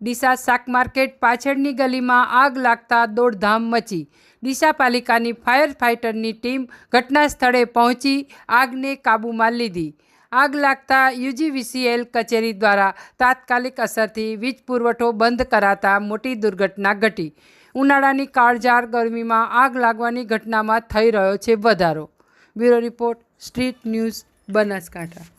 ડીસા શાક માર્કેટ પાછળની ગલીમાં આગ લાગતા દોડધામ મચી। ડીસા પાલિકાની ફાયર ફાઇટરની ટીમ ઘટના સ્થળે પહોંચી આગને કાબૂમાં લીધી। આગ લાગતા યુજીવીસીએલ કચેરી દ્વારા તાત્કાલિક અસરથી વીજ પુરવઠો બંધ કરાતા મોટી દુર્ઘટના ઘટી। ઉનાળાની કાળઝાળ ગરમીમાં આગ લાગવાની ઘટનામાં થઈ રહ્યો છે વધારો। Bureau report, street news, Banaskantha.